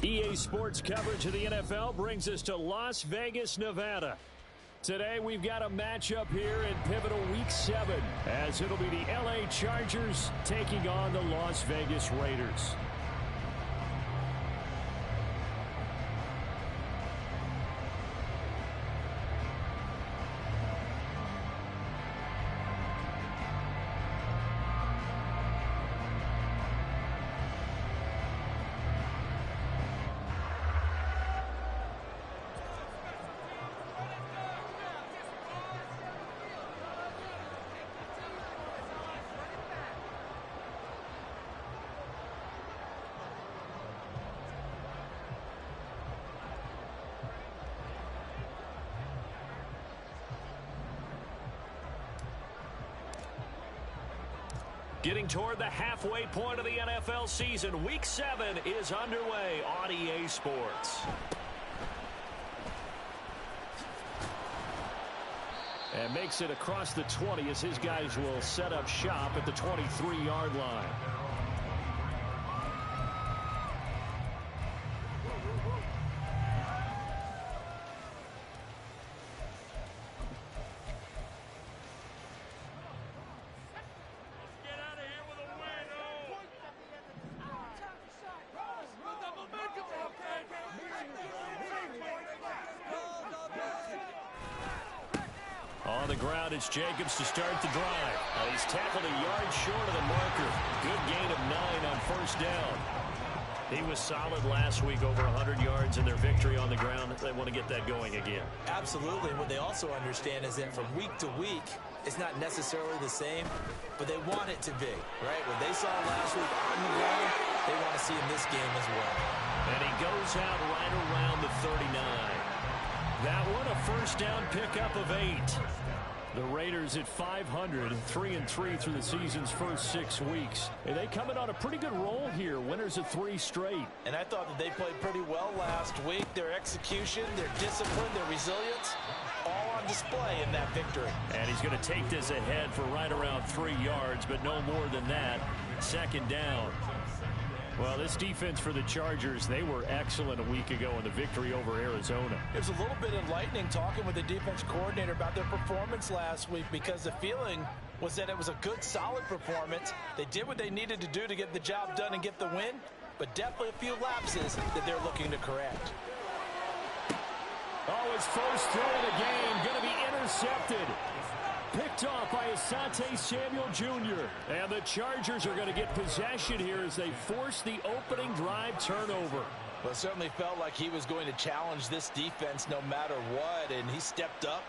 EA Sports coverage of the NFL brings us to Las Vegas, Nevada. Today we've got a matchup here in pivotal Week 7, as it'll be the LA Chargers taking on the Las Vegas Raiders. Getting toward the halfway point of the NFL season, Week 7 is underway on EA Sports. And makes it across the 20 as his guys will set up shop at the 23-yard line. On the ground, it's Jacobs to start the drive. He's tackled a yard short of the marker. Good gain of 9 on first down. He was solid last week, over 100 yards in their victory on the ground. They want to get that going again. Absolutely. What they also understand is that from week to week, it's not necessarily the same, but they want it to be, right? What they saw last week on the ground, they want to see in this game as well. And he goes out right around the 39. That one a first down pickup of 8. The Raiders at 500, 3-3 through the season's first 6 weeks. And they coming on a pretty good roll here, winners of 3 straight. And I thought that they played pretty well last week. Their execution, their discipline, their resilience, all on display in that victory. And he's going to take this ahead for right around 3 yards, but no more than that. Second down. Well, this defense for the Chargers, they were excellent a week ago in the victory over Arizona. It was a little bit enlightening talking with the defense coordinator about their performance last week, because the feeling was that it was a good, solid performance. They did what they needed to do to get the job done and get the win, but definitely a few lapses that they're looking to correct. Oh, his first throw of the game going to be intercepted. Picked off by Asante Samuel Jr. And the Chargers are going to get possession here as they force the opening drive turnover. Well, it certainly felt like he was going to challenge this defense no matter what, and he stepped up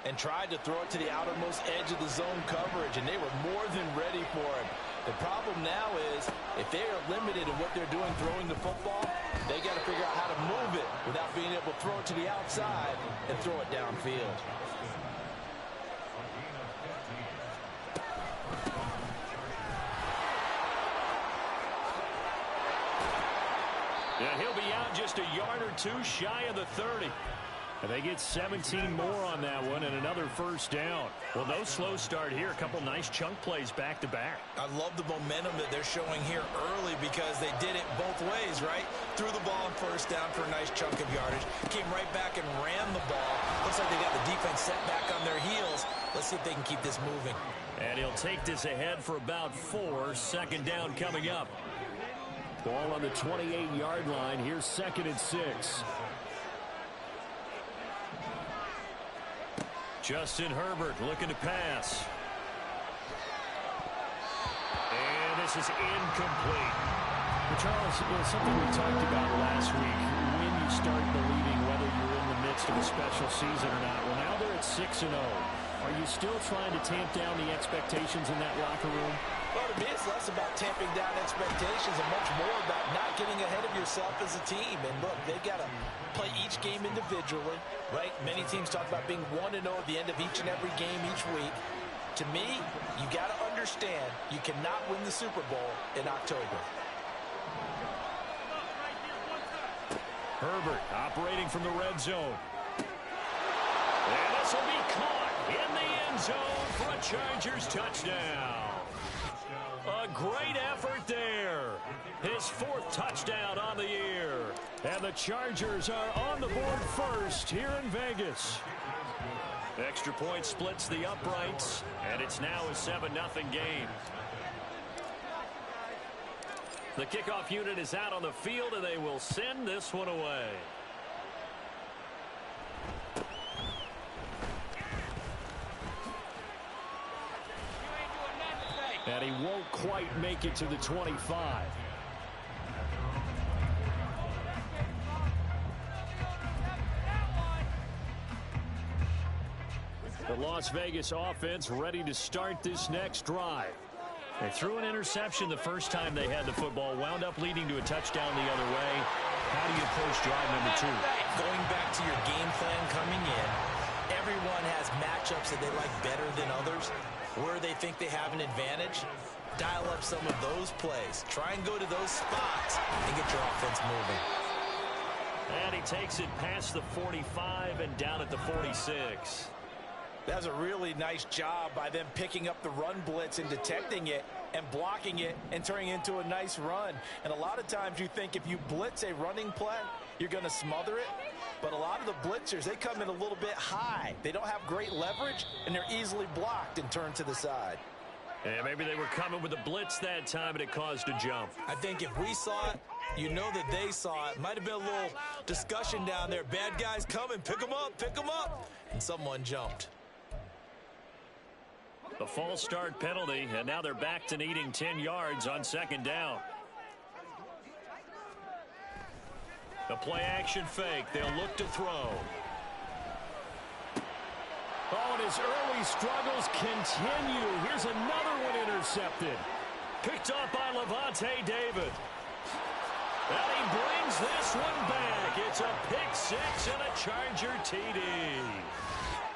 and tried to throw it to the outermost edge of the zone coverage, and they were more than ready for him. The problem now is if they are limited in what they're doing throwing the football, they got to figure out how to move it without being able to throw it to the outside and throw it downfield. Yeah, he'll be out just a yard or 2 shy of the 30. And they get 17 more on that one and another first down. Well, no slow start here. A couple nice chunk plays back-to-back. I love the momentum that they're showing here early because they did it both ways, right? Threw the ball on first down for a nice chunk of yardage. Came right back and ran the ball. Looks like they got the defense set back on their heels. Let's see if they can keep this moving. And he'll take this ahead for about 4. Second down coming up. Ball on the 28-yard line. Here's 2nd and 6. Justin Herbert looking to pass. And this is incomplete. But Charles, something we talked about last week, when you start believing whether you're in the midst of a special season or not. Well, now they're at 6-0. Are you still trying to tamp down the expectations in that locker room? Well, to me, it's less about tamping down expectations and much more about not getting ahead of yourself as a team. And look, they got to play each game individually, right? Many teams talk about being 1-0 at the end of each and every game each week. To me, you got to understand you cannot win the Super Bowl in October. Herbert operating from the red zone. And this will be caught in the end zone for a Chargers touchdown. A great effort there. His 4th touchdown on the year. And the Chargers are on the board first here in Vegas. Extra point splits the uprights, and it's now a 7-0 game. The kickoff unit is out on the field, and they will send this one away. And he won't quite make it to the 25. The Las Vegas offense ready to start this next drive. They threw an interception the first time they had the football, wound up leading to a touchdown the other way. How do you approach drive number 2? Going back to your game plan coming in, everyone has matchups that they like better than others. Where they think they have an advantage, dial up some of those plays. Try and go to those spots and get your offense moving. And he takes it past the 45 and down at the 46. That was a really nice job by them picking up the run blitz and detecting it and blocking it and turning it into a nice run. And a lot of times you think if you blitz a running play, you're going to smother it. But a lot of the blitzers, they come in a little bit high. They don't have great leverage, and they're easily blocked and turned to the side. And maybe they were coming with a blitz that time, and it caused a jump. I think if we saw it, you know that they saw it. Might have been a little discussion down there. Bad guys coming. Pick them up. Pick them up. And someone jumped. The false start penalty, and now they're back to needing 10 yards on second down. The play action fake. They'll look to throw. Oh, and his early struggles continue. Here's another one intercepted. Picked up by Levante David. And he brings this one back. It's a pick six and a Charger TD.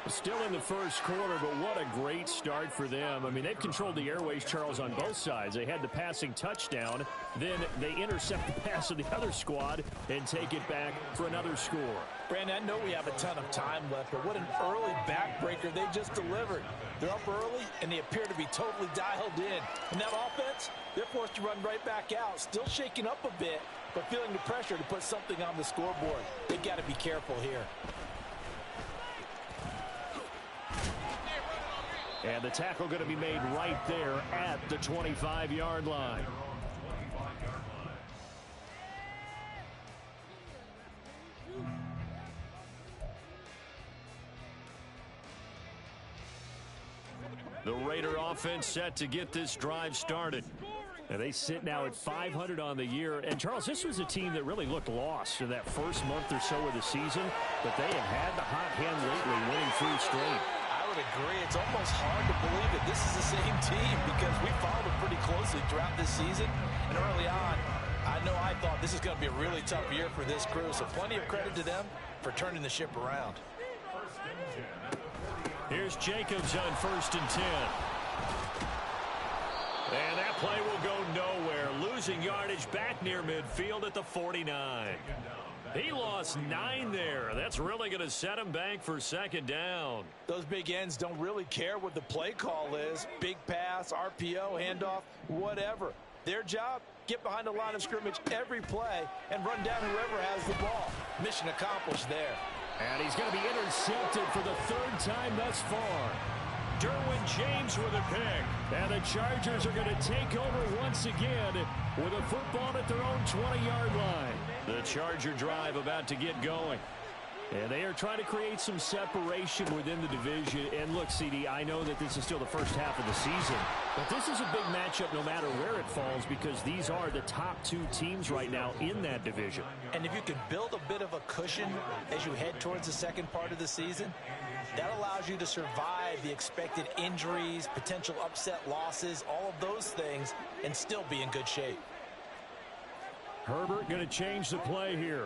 Still in the first quarter, but what a great start for them. I mean, they've controlled the airways, Charles, on both sides. They had the passing touchdown. Then they intercept the pass of the other squad and take it back for another score. Brandon, I know we have a ton of time left, but what an early backbreaker they just delivered. They're up early, and they appear to be totally dialed in. And that offense, they're forced to run right back out, still shaking up a bit, but feeling the pressure to put something on the scoreboard. They've got to be careful here. And the tackle going to be made right there at the 25-yard line. The Raider offense set to get this drive started. And they sit now at 500 on the year. And, Charles, this was a team that really looked lost in that first month or so of the season. But they have had the hot hand lately, winning 3 straight. I would agree. It's almost hard to believe that this is the same team because we followed them pretty closely throughout this season. And early on, I know I thought this is going to be a really tough year for this crew. So plenty of credit to them for turning the ship around. Here's Jacobs on 1st and 10. And that play will go nowhere. Losing yardage back near midfield at the 49. He lost 9 there. That's really going to set him back for second down. Those big ends don't really care what the play call is. Big pass, RPO, handoff, whatever. Their job, get behind the line of scrimmage every play and run down whoever has the ball. Mission accomplished there. And he's going to be intercepted for the 3rd time thus far. Derwin James with a pick. And the Chargers are going to take over once again with a football at their own 20-yard line. The Charger drive about to get going. And they are trying to create some separation within the division. And look, CD, I know that this is still the first half of the season, but this is a big matchup no matter where it falls because these are the top 2 teams right now in that division. And if you can build a bit of a cushion as you head towards the second part of the season, that allows you to survive the expected injuries, potential upset losses, all of those things, and still be in good shape. Herbert going to change the play here.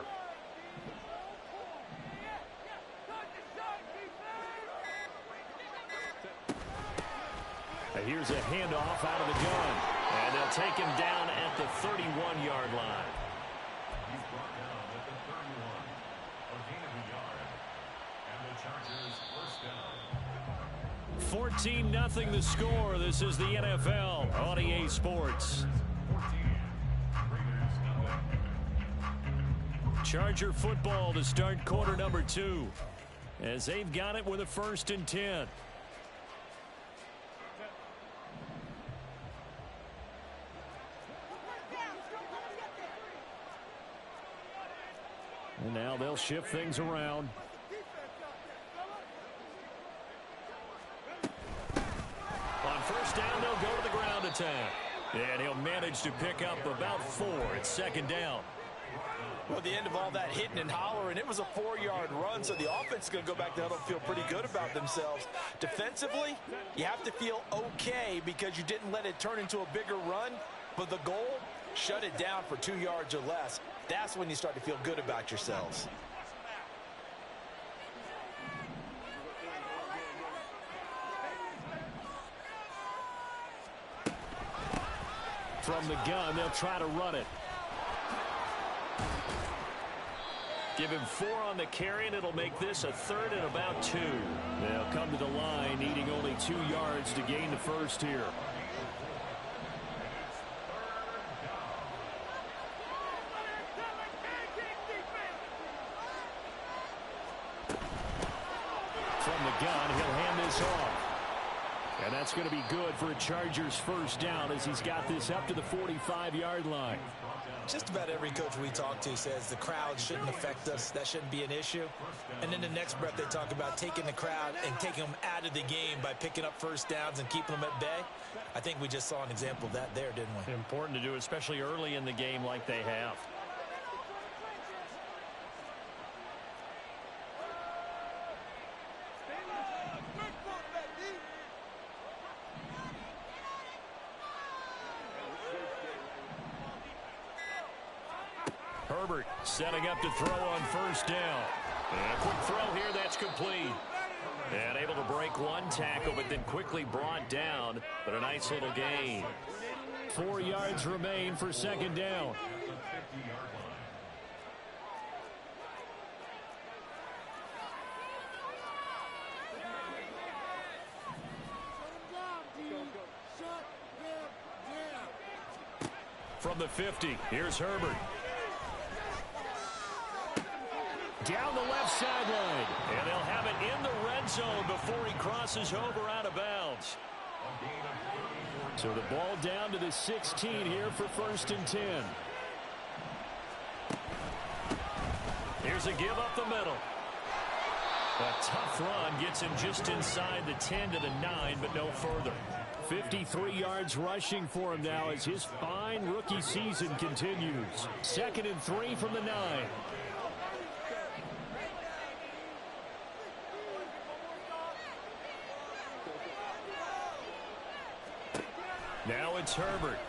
Here's a handoff out of the gun. And they'll take him down at the 31-yard line. 14-0 the score. This is the NFL on EA Sports. Charger football to start quarter number 2. As they've got it with a 1st and 10. And now they'll shift things around. On 1st down, they'll go to the ground attack. And he'll manage to pick up about 4 at 2nd down. Well, at the end of all that hitting and hollering, it was a 4-yard run, so the offense is going to go back to huddle and feel pretty good about themselves. Defensively, you have to feel okay because you didn't let it turn into a bigger run, but the goal, shut it down for 2 yards or less. That's when you start to feel good about yourselves. From the gun, they'll try to run it. Give him 4 on the carry, and it'll make this a 3rd and about 2. They'll come to the line, needing only 2 yards to gain the 1st here. From the gun, he'll hand this off. And that's going to be good for a Chargers 1st down as he's got this up to the 45-yard line. Just about every coach we talk to says the crowd shouldn't affect us. That shouldn't be an issue. And then the next breath they talk about taking the crowd and taking them out of the game by picking up 1st downs and keeping them at bay. I think we just saw an example of that there, didn't we? Important to do, especially early in the game like they have. Herbert setting up to throw on 1st down. And a quick throw here, that's complete. And able to break 1 tackle, but then quickly brought down. But a nice little gain. 4 yards remain for 2nd down. From the 50, here's Herbert. Down the left sideline. And they'll have it in the red zone before he crosses over out of bounds. So the ball down to the 16 here for 1st and 10. Here's a give up the middle. A tough run gets him just inside the 10 to the 9, but no further. 53 yards rushing for him now as his fine rookie season continues. 2nd and 3 from the 9. Now it's Herbert.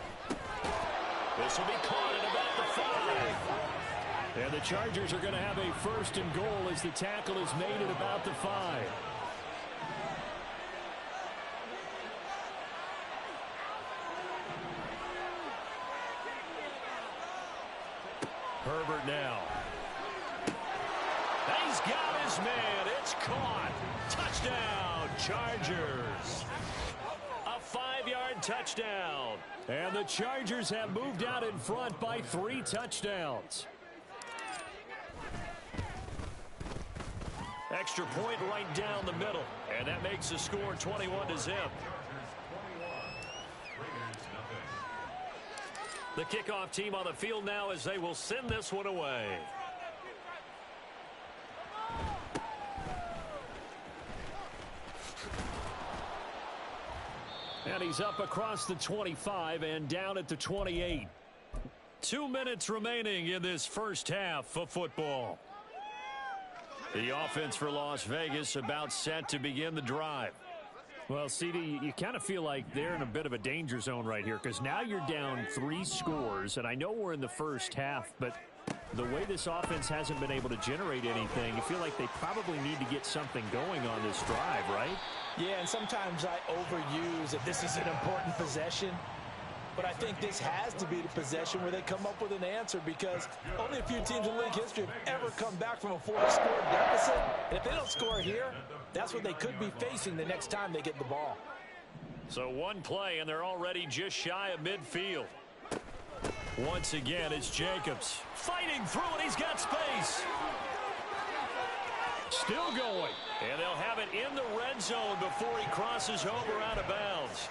This will be caught at about the 5. And the Chargers are going to have a 1st and goal as the tackle is made at about the 5. Herbert now. He's got his man. It's caught. Touchdown, Chargers. A 5-yard touchdown. And the Chargers have moved out in front by 3 touchdowns. Extra point right down the middle. And that makes the score 21-0. The kickoff team on the field now as they will send this one away. And he's up across the 25 and down at the 28. 2 minutes remaining in this 1st half of football. The offense for Las Vegas about set to begin the drive. Well, CD, you kind of feel like they're in a bit of a danger zone right here because now you're down 3 scores, and I know we're in the 1st half, but the way this offense hasn't been able to generate anything, you feel like they probably need to get something going on this drive, right? Yeah, and sometimes I overuse that this is an important possession. But I think this has to be the possession where they come up with an answer because only a few teams in league history have ever come back from a 4-score deficit. And if they don't score here, that's what they could be facing the next time they get the ball. So one play, and they're already just shy of midfield. Once again, it's Jacobs fighting through it. He's got space. Still going. And they'll have it in the red zone before he crosses over out of bounds.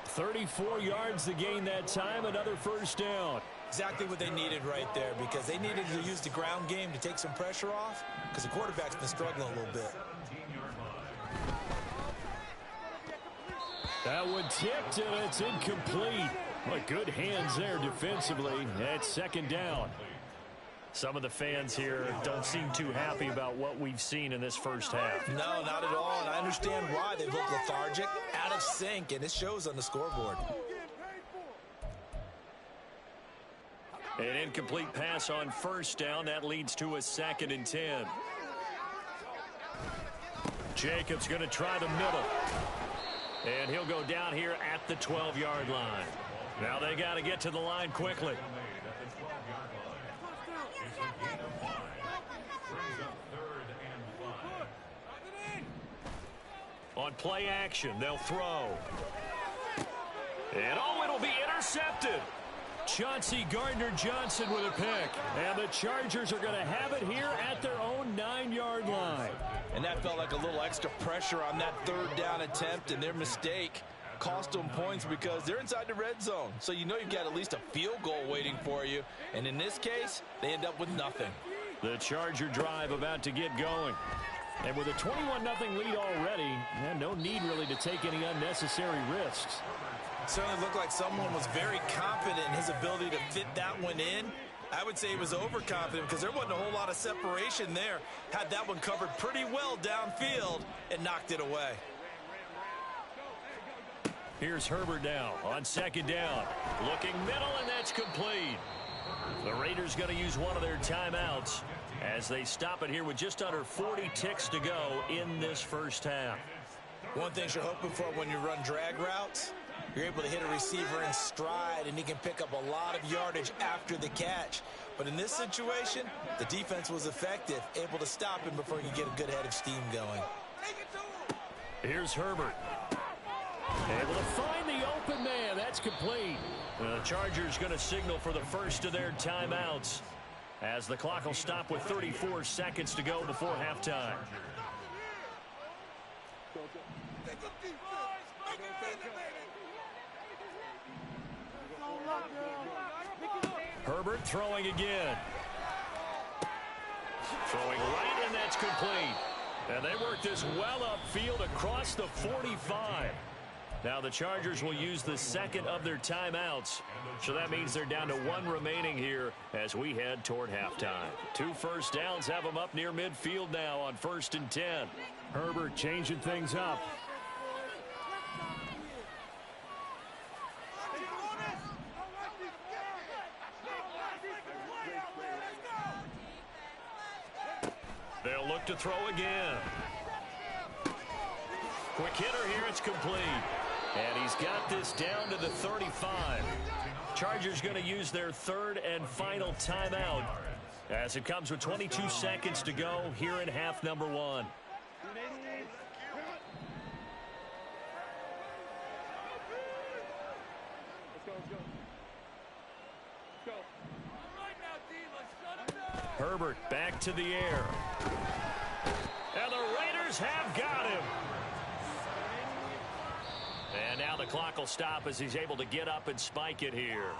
34 yards to gain that time. Another first down. Exactly what they needed right there, because they needed to use the ground game to take some pressure off, because the quarterback's been struggling a little bit. That one tipped, and it's incomplete. But good hands there defensively. It's second down. Some of the fans here don't seem too happy about what we've seen in this first half. No, not at all, and I understand why. They look lethargic, out of sync, and it shows on the scoreboard. An incomplete pass on first down. That leads to a 2nd and 10. Jacobs going to try the middle. And he'll go down here at the 12-yard line. Now they got to get to the line quickly. On play action, they'll throw. And oh, it'll be intercepted. Chauncey Gardner-Johnson with a pick. And the Chargers are going to have it here at their own 9-yard line. And that felt like a little extra pressure on that 3rd down attempt, and their mistake cost them points because they're inside the red zone. So you know you've got at least a field goal waiting for you. And in this case, they end up with nothing. The Charger drive about to get going. And with a 21-0 lead already, no need really to take any unnecessary risks. Certainly looked like someone was very confident in his ability to fit that one in. I would say he was overconfident because there wasn't a whole lot of separation there. Had that one covered pretty well downfield and knocked it away. Here's Herbert now on 2nd down. Looking middle, and that's complete. The Raiders going to use one of their timeouts as they stop it here with just under 40 ticks to go in this first half. One thing you're hoping for when you run drag routes, you're able to hit a receiver in stride, and he can pick up a lot of yardage after the catch. But in this situation, the defense was effective, able to stop him before he could get a good head of steam going. Here's Herbert. Able to find the open man. That's complete. The Chargers going to signal for the first of their timeouts as the clock will stop with 34 seconds to go before halftime. Herbert throwing again. Throwing right, and that's complete. And they work this well upfield across the 45. Now the Chargers will use the 2nd of their timeouts. So that means they're down to 1 remaining here as we head toward halftime. 2 first downs have them up near midfield now on 1st and 10. Herbert changing things up. They'll look to throw again. Quick hitter here, it's complete. And he's got this down to the 35. Chargers going to use their 3rd and final timeout as it comes with 22 seconds to go here in half number 1. Herbert back to the air. And the Raiders have got him. And now the clock will stop as he's able to get up and spike it here.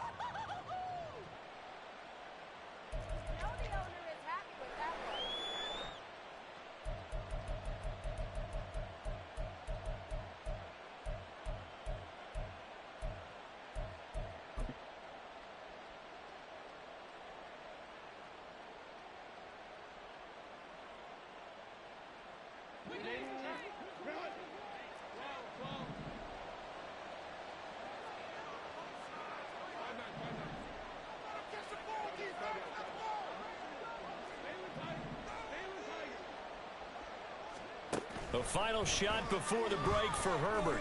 The final shot before the break for Herbert.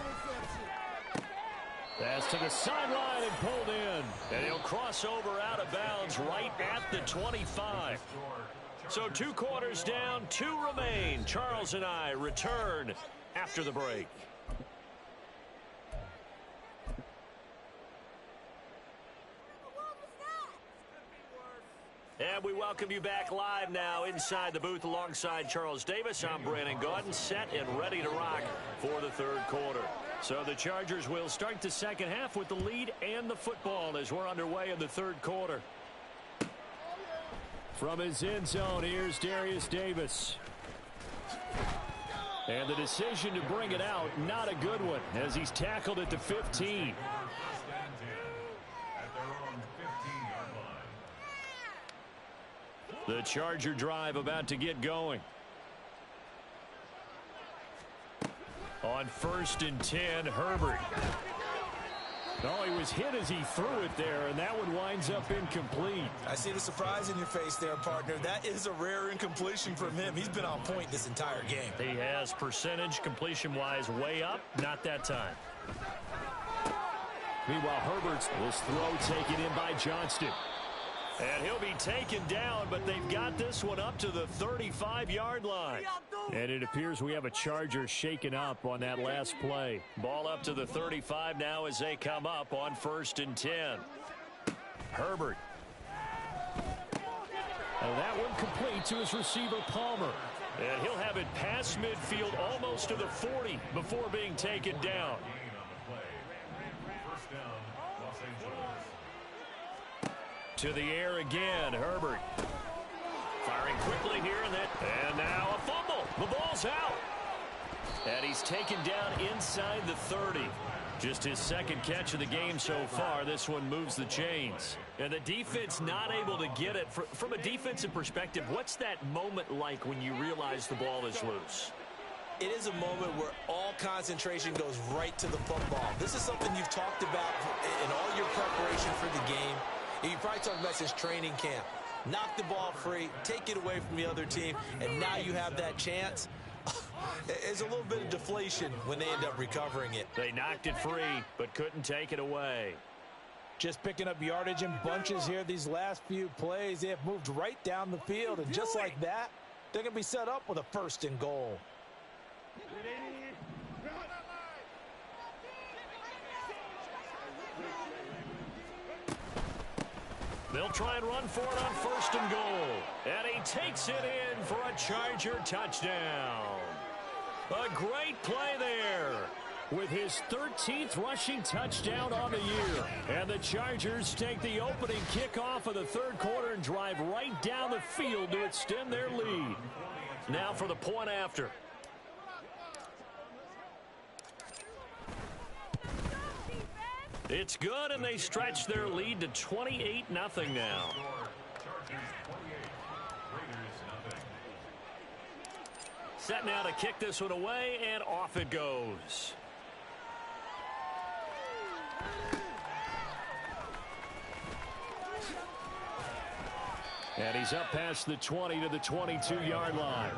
That's to the sideline and pulled in. And he'll cross over out of bounds right at the 25. So 2 quarters down, 2 remain. Charles and I return after the break. And we welcome you back live now inside the booth alongside Charles Davis. I'm Brandon Gaudin, set and ready to rock for the third quarter. So the Chargers will start the second half with the lead and the football as we're underway in the third quarter. From his end zone, here's Darius Davis. And the decision to bring it out, not a good one, as he's tackled at the 15. The Charger drive about to get going. On 1st and 10, Herbert. Oh, he was hit as he threw it there, and that one winds up incomplete. I see the surprise in your face there, partner. That is a rare incompletion from him. He's been on point this entire game. He has percentage completion-wise way up, not that time. Meanwhile, Herbert's this throw taken in by Johnston. And he'll be taken down, but they've got this one up to the 35-yard line. And it appears we have a Charger shaken up on that last play. Ball up to the 35 now as they come up on 1st and 10. Herbert. And that one complete to his receiver, Palmer. And he'll have it past midfield almost to the 40 before being taken down. To the air again, Herbert. Firing quickly here, and now a fumble. The ball's out. And he's taken down inside the 30. Just his second catch of the game so far. This one moves the chains. And the defense not able to get it. From a defensive perspective, what's that moment like when you realize the ball is loose? It is a moment where all concentration goes right to the football. This is something you've talked about in all your preparation for the game. You probably talked about this training camp. Knock the ball free, take it away from the other team, and now you have that chance. There's a little bit of deflation when they end up recovering it. They knocked it free, but couldn't take it away. Just picking up yardage in bunches here these last few plays. They have moved right down the field, and just like that, they're going to be set up with a 1st and goal. They'll try and run for it on 1st and goal. And he takes it in for a Charger touchdown. A great play there with his 13th rushing touchdown on the year. And the Chargers take the opening kickoff of the third quarter and drive right down the field to extend their lead. Now for the point after. It's good, and they stretch their lead to 28-0 now. Set now to kick this one away, and off it goes. And he's up past the 20 to the 22-yard line.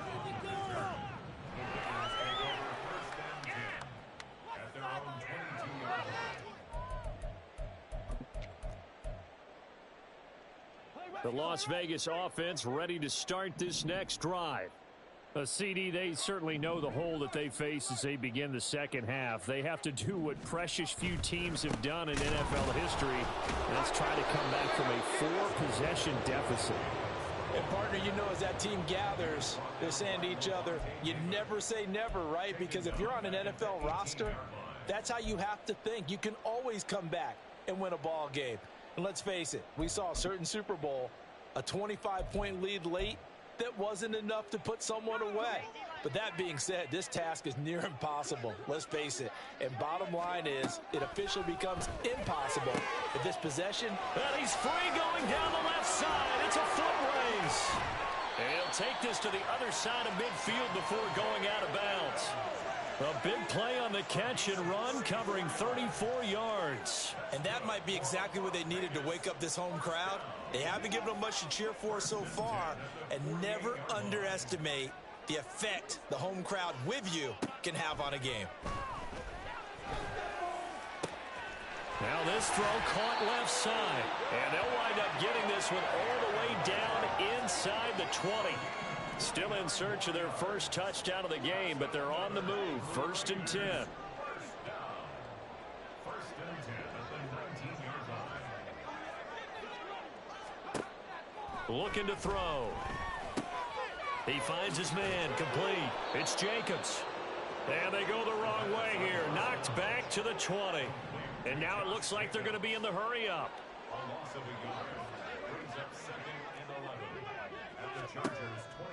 The Las Vegas offense ready to start this next drive. A CD, they certainly know the hole that they face as they begin the second half. They have to do what precious few teams have done in NFL history. That's try to come back from a 4-possession deficit. And partner, you know, as that team gathers, they're saying to each other, you never say never, right? Because if you're on an NFL roster, that's how you have to think. You can always come back and win a ball game. And let's face it, we saw a certain Super Bowl, a 25-point lead late, that wasn't enough to put someone away. But that being said, this task is near impossible. Let's face it. And bottom line is, it officially becomes impossible if this possession. And he's free going down the left side. It's a foot race. And he'll take this to the other side of midfield before going out of bounds. A big play on the catch and run, covering 34 yards. And that might be exactly what they needed to wake up this home crowd. They haven't given them much to cheer for so far, and never underestimate the effect the home crowd with you can have on a game. Now this throw caught left side, and they'll wind up getting this one all the way down inside the 20. Still in search of their first touchdown of the game, but they're on the move. 1st and 10. looking to throw. He finds his man, complete. It's Jacobs. And they go the wrong way here. Knocked back to the 20. And now it looks like they're going to be in the hurry-up.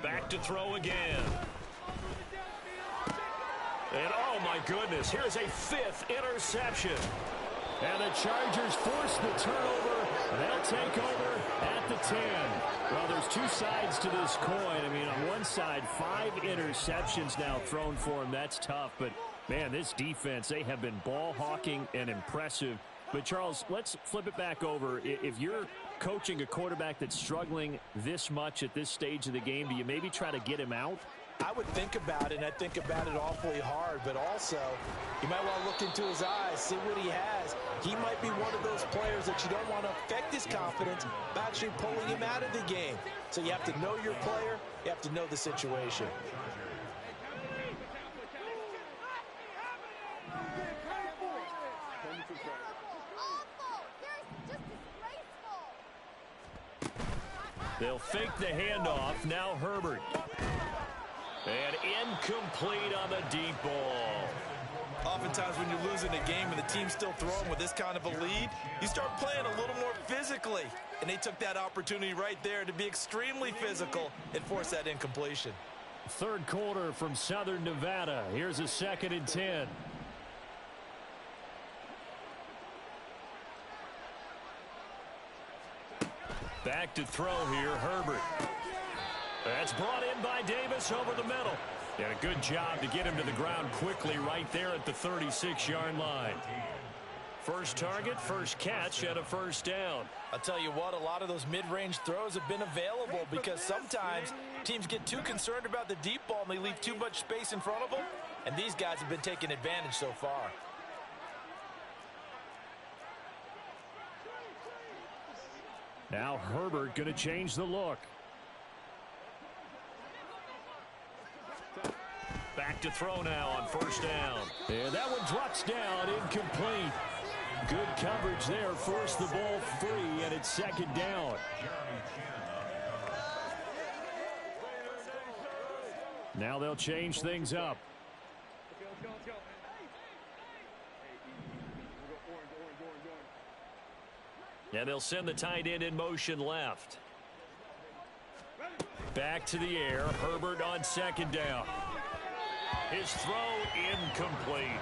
Back to throw again. And oh my goodness, here's a 5th interception. And the Chargers force the turnover. They'll take over at the 10. Well, there's two sides to this coin. I mean, on one side, 5 interceptions now thrown for him. That's tough. But, man, this defense, they have been ball hawking and impressive. But, Charles, let's flip it back over. If you're coaching a quarterback that's struggling this much at this stage of the game, do you maybe try to get him out? I would think about it, and I think about it awfully hard, but also you might want to look into his eyes, see what he has. He might be one of those players that you don't want to affect his confidence by actually pulling him out of the game. So you have to know your player, you have to know the situation. They'll fake the handoff. Now Herbert. And incomplete on the deep ball. Oftentimes when you're losing a game and the team's still throwing with this kind of a lead, you start playing a little more physically. And they took that opportunity right there to be extremely physical and force that incompletion. Third quarter from Southern Nevada. Here's a 2nd and 10. Back to throw here, Herbert. That's brought in by Davis over the middle. And a good job to get him to the ground quickly right there at the 36-yard line. First target, first catch, and a first down. I'll tell you what, a lot of those mid-range throws have been available because sometimes teams get too concerned about the deep ball and they leave too much space in front of them. And these guys have been taking advantage so far. Now Herbert going to change the look. Back to throw now on first down. And that one drops down, incomplete. Good coverage there, forced the ball free, and it's 2nd down. Now they'll change things up. And they'll send the tight end in motion left. Back to the air, Herbert on 2nd down. His throw incomplete.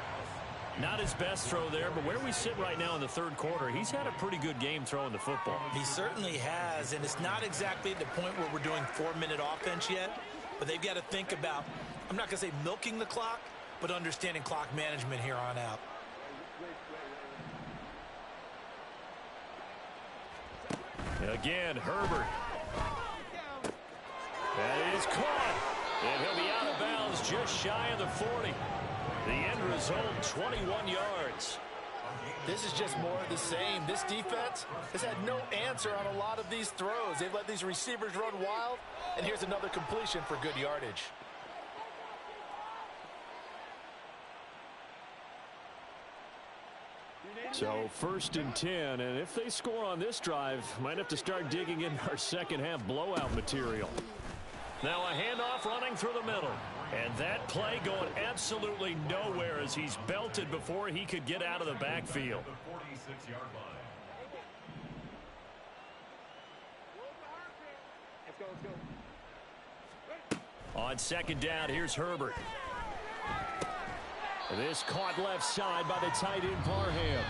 Not his best throw there, but where we sit right now in the third quarter, he's had a pretty good game throwing the football. He certainly has, and it's not exactly at the point where we're doing 4-minute offense yet, but they've got to think about, I'm not going to say milking the clock, but understanding clock management here on out. Again, Herbert. That is caught. And he'll be out of bounds just shy of the 40. The end result, 21 yards. This is just more of the same. This defense has had no answer on a lot of these throws. They've let these receivers run wild, and here's another completion for good yardage. So 1st and 10, and if they score on this drive, might have to start digging in our second half blowout material. Now a handoff running through the middle. And that play going absolutely nowhere as he's belted before he could get out of the backfield. On 2nd down, here's Herbert. This caught left side by the tight end Parham.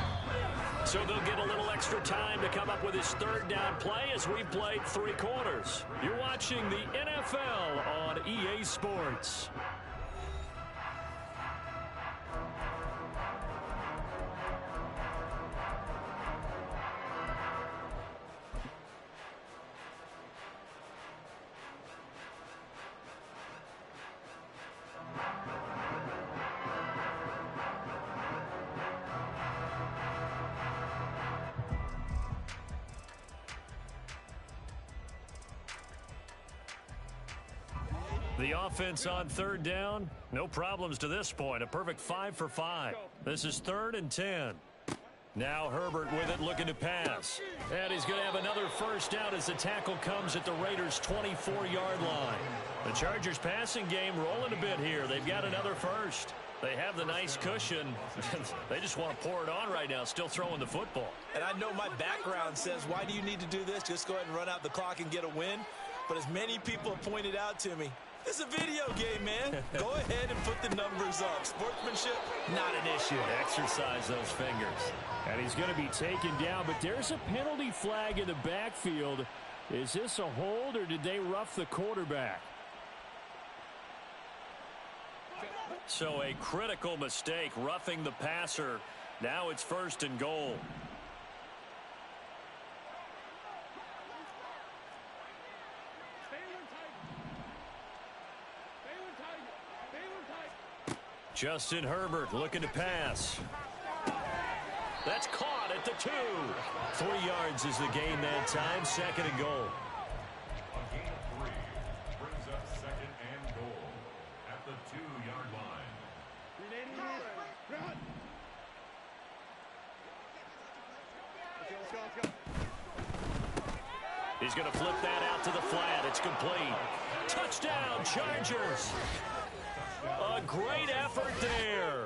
So they'll get a little extra time to come up with his 3rd down play as we've played 3 quarters. You're watching the NFL on EA Sports. The offense on 3rd down, no problems to this point. A perfect 5 for 5. This is 3rd and 10. Now Herbert with it, looking to pass. And he's going to have another first down as the tackle comes at the Raiders' 24-yard line. The Chargers passing game rolling a bit here. They've got another first. They have the nice cushion. They just want to pour it on right now, still throwing the football. And I know my background says, why do you need to do this? Just go ahead and run out the clock and get a win. But as many people have pointed out to me, it's a video game, man. Go ahead and put the numbers up. Sportsmanship, not an issue. Exercise those fingers. And he's going to be taken down, but there's a penalty flag in the backfield. Is this a hold, or did they rough the quarterback? So a critical mistake, roughing the passer. Now it's 1st and goal. Justin Herbert looking to pass. That's caught at the 2. 3 yards is the gain that time. 2nd and goal. A gain of 3 brings up 2nd and goal at the 2-yard line. He's going to flip that out to the flat. It's complete. Touchdown, Chargers. A great effort there.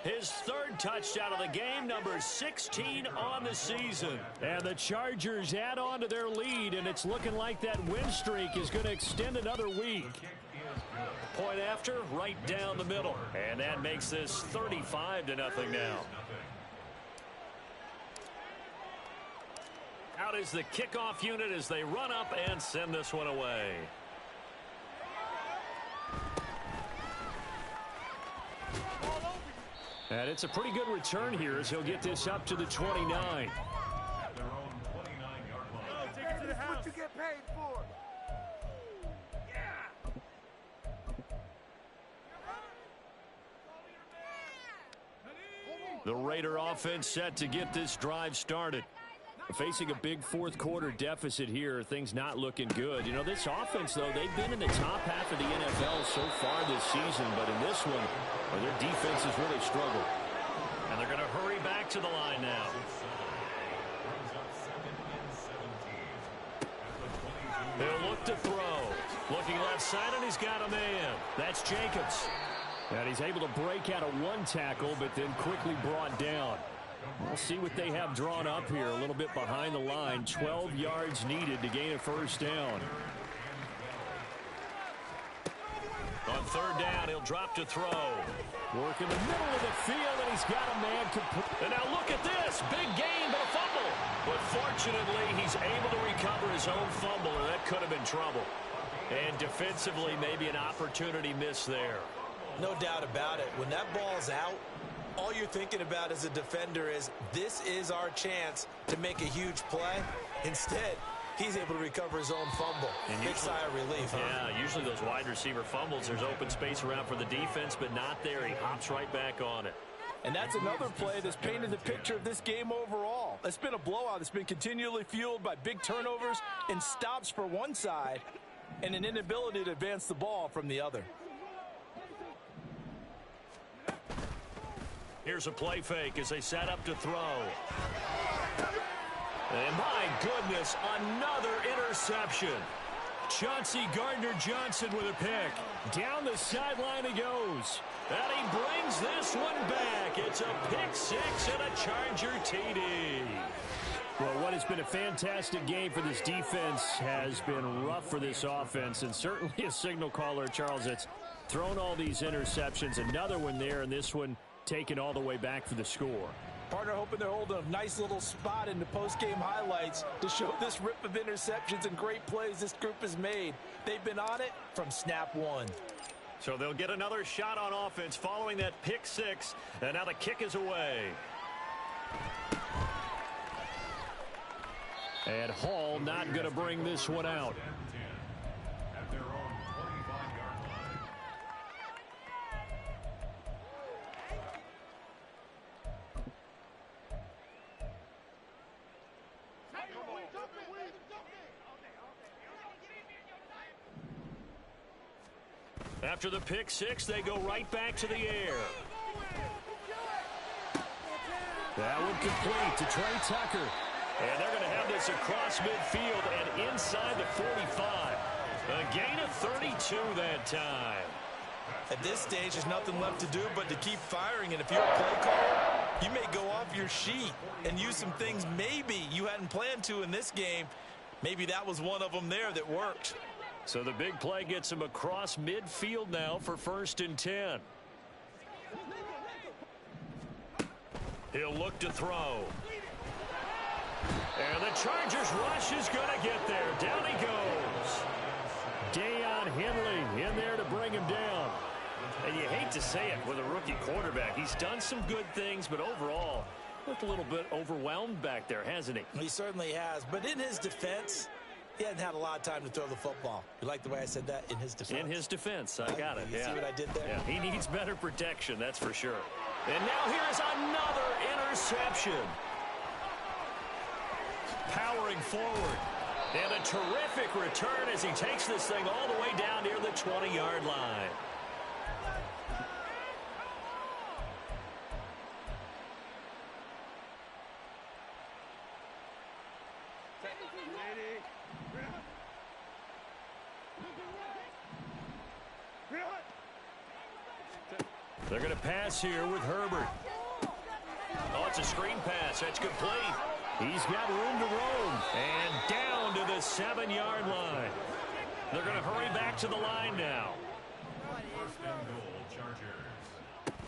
His 3rd touchdown of the game, number 16 on the season. And the Chargers add on to their lead, and it's looking like that win streak is going to extend another week. Point after, right down the middle. And that makes this 35-0 now. Out is the kickoff unit as they run up and send this one away. And it's a pretty good return here as he'll get this up to the 29. At their own 29-yard line. Take it to the house. What you get paid for? The Raider offense set to get this drive started. Facing a big 4th quarter deficit here, things not looking good. You know, this offense, though, they've been in the top half of the NFL so far this season, but in this one, their defense has really struggled. And they're going to hurry back to the line now. He'll look to throw. Looking left side, and he's got a man. That's Jacobs. And he's able to break out of 1 tackle, but then quickly brought down. We'll see what they have drawn up here a little bit behind the line. 12 yards needed to gain a first down. On 3rd down, he'll drop to throw. Work in the middle of the field, and he's got a man complete. And now look at this. Big gain, but a fumble. But fortunately, he's able to recover his own fumble, and that could have been trouble. And defensively, maybe an opportunity missed there. No doubt about it. When that ball's out, all you're thinking about as a defender is, this is our chance to make a huge play. Instead, he's able to recover his own fumble. Big sigh of relief, huh? Yeah, usually those wide receiver fumbles, there's open space around for the defense, but not there. He hops right back on it. And that's another play that's painted the picture of this game overall. It's been a blowout. It's been continually fueled by big turnovers and stops for one side and an inability to advance the ball from the other. Here's a play fake as they set up to throw. And my goodness, another interception. Chauncey Gardner-Johnson with a pick. Down the sideline he goes. And he brings this one back. It's a pick 6 and a Charger TD. Well, what has been a fantastic game for this defense has been rough for this offense, and certainly a signal caller, Charles, that's thrown all these interceptions. Another one there, and this one taken all the way back for the score. Partner hoping they're holding a nice little spot in the post-game highlights to show this rip of interceptions and great plays this group has made. They've been on it from snap 1. So they'll get another shot on offense following that pick 6, and now the kick is away. And Hall not going to bring this one out. At their own 25-yard line. After the pick 6, they go right back to the air. That one complete to Trey Tucker. And they're going to have this across midfield and inside the 45. A gain of 32 that time. At this stage, there's nothing left to do but to keep firing. And if you're a play caller, you may go off your sheet and use some things maybe you hadn't planned to in this game. Maybe that was one of them there that worked. So the big play gets him across midfield now for 1st and 10. He'll look to throw. And the Chargers rush is going to get there. Down he goes. Deion Henley in there to bring him down. And you hate to say it with a rookie quarterback. He's done some good things, but overall, looked a little bit overwhelmed back there, hasn't he? He certainly has. But in his defense, he hasn't had a lot of time to throw the football. You like the way I said that? In his defense. In his defense. I got it. You see what I did there? Yeah, he needs better protection, that's for sure. And now here's another interception. Powering forward. And a terrific return as he takes this thing all the way down near the 20-yard line. They're going to pass here with Herbert. Oh, it's a screen pass. That's complete. He's got room to roam. And down to the 7-yard line. They're going to hurry back to the line now. First and goal, Chargers.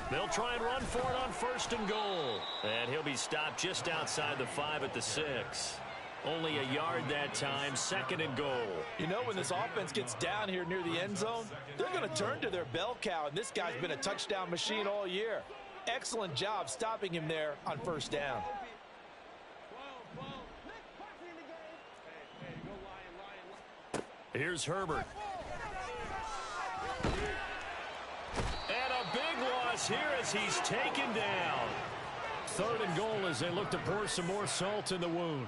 They'll try and run for it on 1st and goal. And he'll be stopped just outside the 5 at the 6. Only a yard that time, 2nd and goal. You know, when this offense gets down here near the end zone, they're going to turn to their bell cow, and this guy's been a touchdown machine all year. Excellent job stopping him there on 1st down. Here's Herbert. And a big loss here as he's taken down. 3rd and goal as they look to pour some more salt in the wound.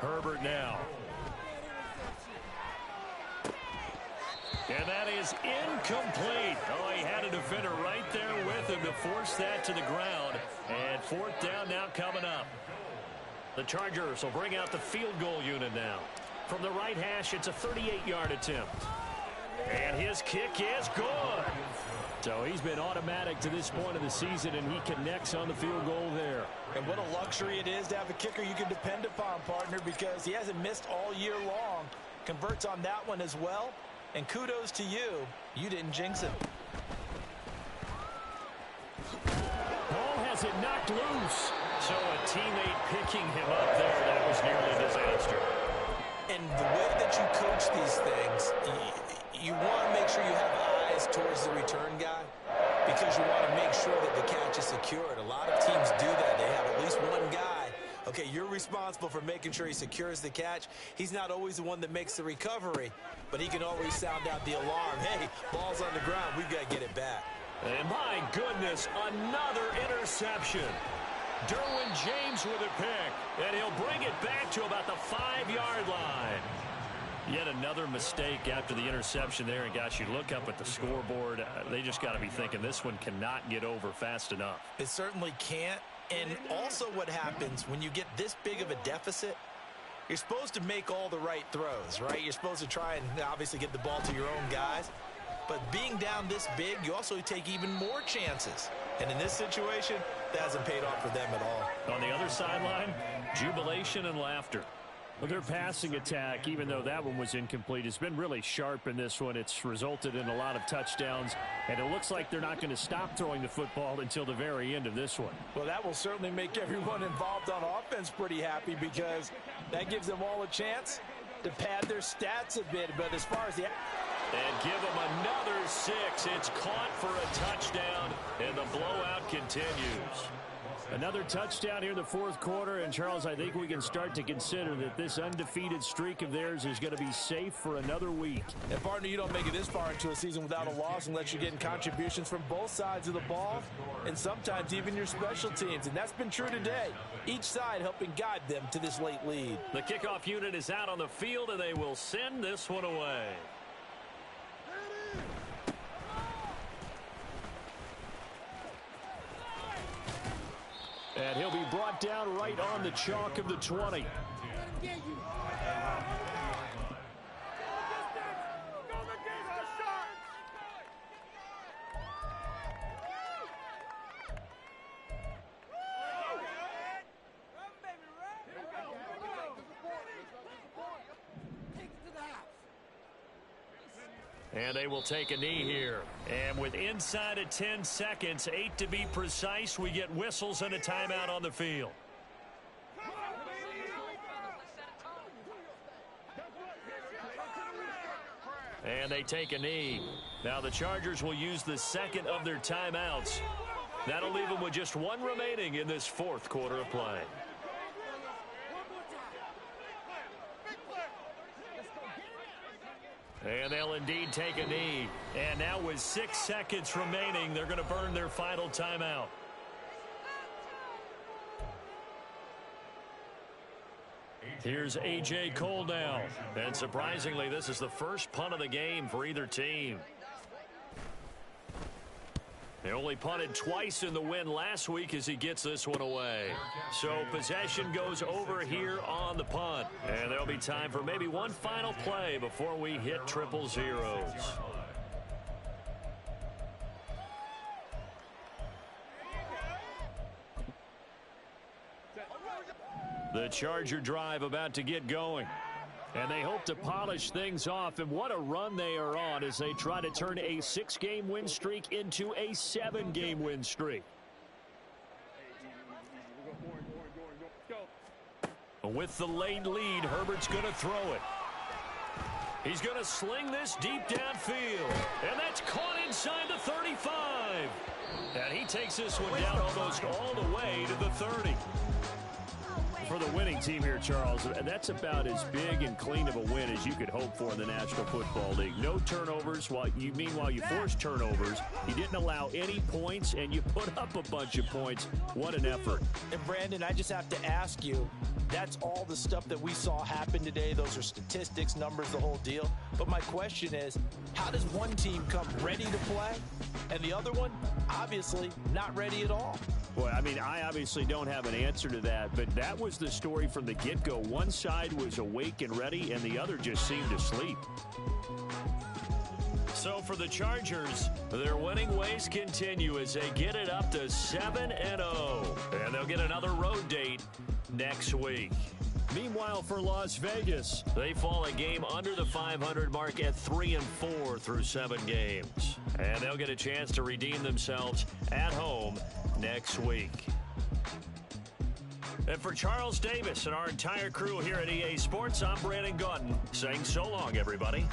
Herbert now. And that is incomplete. Oh, he had a defender right there with him to force that to the ground. And 4th down now coming up. The Chargers will bring out the field goal unit now. From the right hash, it's a 38-yard attempt. And his kick is good. So he's been automatic to this point of the season, and he connects on the field goal there. And what a luxury it is to have a kicker you can depend upon, partner, because he hasn't missed all year long. Converts on that one as well. And kudos to you. You didn't jinx it. Ball has it knocked loose. So a teammate picking him up there, that was nearly a disaster. And the way that you coach these things, you want to make sure you have eyes towards the return guy because you want to make sure that the catch is secured. A lot of teams do that. They have at least one guy. Okay, you're responsible for making sure he secures the catch. He's not always the one that makes the recovery, but he can always sound out the alarm. Hey, ball's on the ground. We've got to get it back. And my goodness, another interception. Derwin James with a pick, and he'll bring it back to about the 5-yard line. Yet another mistake after the interception there, and gosh, you look up at the scoreboard, they just got to be thinking this one cannot get over fast enough. It certainly can't. And also what happens when you get this big of a deficit, you're supposed to make all the right throws, right? You're supposed to try and obviously get the ball to your own guys. But being down this big, you also take even more chances. And in this situation, that hasn't paid off for them at all. On the other sideline, jubilation and laughter. Well, their passing attack, even though that one was incomplete, has been really sharp in this one. It's resulted in a lot of touchdowns, and it looks like they're not going to stop throwing the football until the very end of this one. Well, that will certainly make everyone involved on offense pretty happy because that gives them all a chance to pad their stats a bit. But as far as the... And give them another 6. It's caught for a touchdown, and the blowout continues. Another touchdown here in the 4th quarter, and Charles, I think we can start to consider that this undefeated streak of theirs is going to be safe for another week. And partner, you don't make it this far into a season without a loss unless you're getting contributions from both sides of the ball and sometimes even your special teams, and that's been true today. Each side helping guide them to this late lead. The kickoff unit is out on the field, and they will send this one away. And he'll be brought down right on the chalk of the 20. And they will take a knee here. And with inside of 10 seconds, 8 to be precise, we get whistles and a timeout on the field. And they take a knee. Now the Chargers will use the second of their timeouts. That'll leave them with just one remaining in this fourth quarter of play. And they'll indeed take a knee. And now with 6 seconds remaining, they're going to burn their final timeout. Here's A.J. Cole now. And surprisingly, this is the first punt of the game for either team. They only punted twice in the win last week as he gets this one away. So possession goes over here on the punt. And there'll be time for maybe one final play before we hit triple zeros. The Charger drive about to get going. And they hope to polish things off. And what a run they are on as they try to turn a 6-game win streak into a 7-game win streak. With the late lead, Herbert's going to throw it. He's going to sling this deep downfield. And that's caught inside the 35. And he takes this one down almost all the way to the 30. For the winning team here, Charles, that's about as big and clean of a win as you could hope for in the National Football League. No turnovers. Meanwhile, you forced turnovers. You didn't allow any points, and you put up a bunch of points. What an effort. And, Brandon, I just have to ask you, that's all the stuff that we saw happen today. Those are statistics, numbers, the whole deal. But my question is, how does one team come ready to play, and the other one, obviously, not ready at all? Boy, I mean, I obviously don't have an answer to that, but that was the story from the get-go. One side was awake and ready, and the other just seemed to sleep. So for the Chargers, their winning ways continue as they get it up to 7-0. And they'll get another road date next week. Meanwhile, for Las Vegas, they fall a game under the 500 mark at 3-4 through 7 games. And they'll get a chance to redeem themselves at home next week. And for Charles Davis and our entire crew here at EA Sports, I'm Brandon Gaudin saying so long, everybody.